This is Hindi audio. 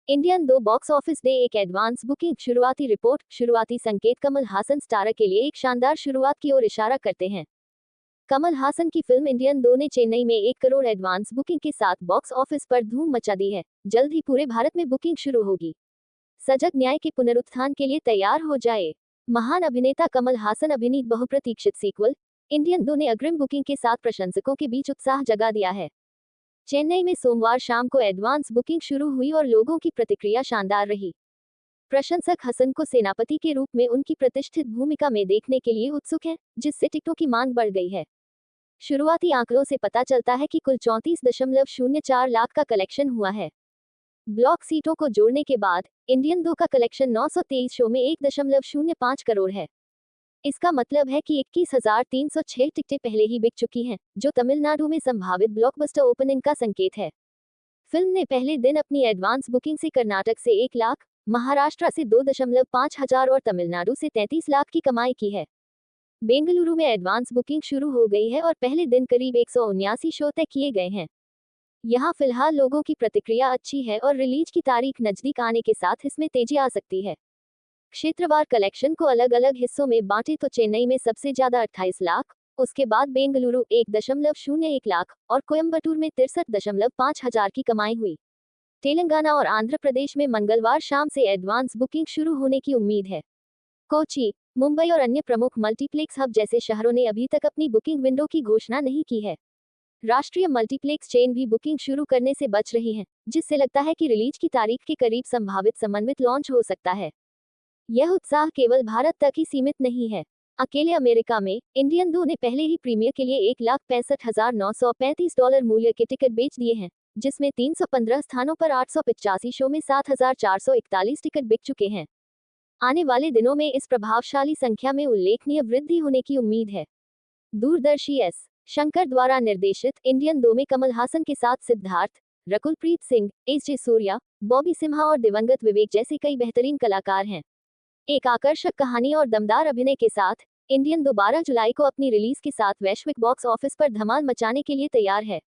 इंडियन 2 बॉक्स ऑफिस डे एक एडवांस बुकिंग शुरुआती रिपोर्ट शुरुआती संकेत कमल हासन स्टारर के लिए एक शानदार शुरुआत की ओर इशारा करते हैं। कमल हासन की फिल्म इंडियन 2 ने चेन्नई में 1 करोड़ एडवांस बुकिंग के साथ बॉक्स ऑफिस पर धूम मचा दी है। जल्द ही पूरे भारत में बुकिंग शुरू होगी। सजग न्याय के पुनरुत्थान के लिए तैयार हो जाए। महान अभिनेता कमल हासन अभिनीत बहुप्रतीक्षित सीक्वल इंडियन 2 ने अग्रिम बुकिंग के साथ प्रशंसकों के बीच उत्साह जगा दिया है। चेन्नई में सोमवार शाम को एडवांस बुकिंग शुरू हुई और लोगों की प्रतिक्रिया शानदार रही। प्रशंसक हसन को सेनापति के रूप में उनकी प्रतिष्ठित भूमिका में देखने के लिए उत्सुक हैं, जिससे टिकटों की मांग बढ़ गई है। शुरुआती आंकड़ों से पता चलता है कि कुल 34.04 लाख का कलेक्शन हुआ है। ब्लॉक सीटों को जोड़ने के बाद इंडियन 2 का कलेक्शन 923 शो में 1.05 करोड़ है। इसका मतलब है कि 21,306 टिकटें पहले ही बिक चुकी हैं, जो तमिलनाडु में संभावित ब्लॉकबस्टर ओपनिंग का संकेत है। फिल्म ने पहले दिन अपनी एडवांस बुकिंग से कर्नाटक से 1 लाख, महाराष्ट्र से 2.5 हजार और तमिलनाडु से 33 लाख की कमाई की है। बेंगलुरु में एडवांस बुकिंग शुरू हो गई है और पहले दिन करीब 179 शो तय किए गए हैं। यहाँ फिलहाल लोगों की प्रतिक्रिया अच्छी है और रिलीज की तारीख नजदीक आने के साथ इसमें तेजी आ सकती है। क्षेत्रवार कलेक्शन को अलग अलग हिस्सों में बांटे तो चेन्नई में सबसे ज्यादा 28 लाख, उसके बाद बेंगलुरु 1.01 लाख और कोयम्बटूर में 63.5 हजार की कमाई हुई। तेलंगाना और आंध्र प्रदेश में मंगलवार शाम से एडवांस बुकिंग शुरू होने की उम्मीद है। कोची, मुंबई और अन्य प्रमुख मल्टीप्लेक्स हब जैसे शहरों ने अभी तक अपनी बुकिंग विंडो की घोषणा नहीं की है। राष्ट्रीय मल्टीप्लेक्स चेन भी बुकिंग शुरू करने से बच रही हैं, जिससे लगता है कि रिलीज की तारीख के करीब संभावित समन्वित लॉन्च हो सकता है। यह उत्साह केवल भारत तक ही सीमित नहीं है। अकेले अमेरिका में इंडियन 2 ने पहले ही प्रीमियर के लिए $1,65,935 मूल्य के टिकट बेच दिए हैं, जिसमें 315 स्थानों पर 885 शो में 7,441 टिकट बिक चुके हैं। आने वाले दिनों में इस प्रभावशाली संख्या में उल्लेखनीय वृद्धि होने की उम्मीद है। दूरदर्शी एस. शंकर द्वारा निर्देशित इंडियन 2 में कमल हासन के साथ सिद्धार्थ, रकुलप्रीत सिंह, एस.जे. सूर्या, बॉबी सिम्हा और दिवंगत विवेक जैसे कई बेहतरीन कलाकार हैं। एक आकर्षक कहानी और दमदार अभिनय के साथ इंडियन 2 12 जुलाई को अपनी रिलीज के साथ वैश्विक बॉक्स ऑफिस पर धमाल मचाने के लिए तैयार है।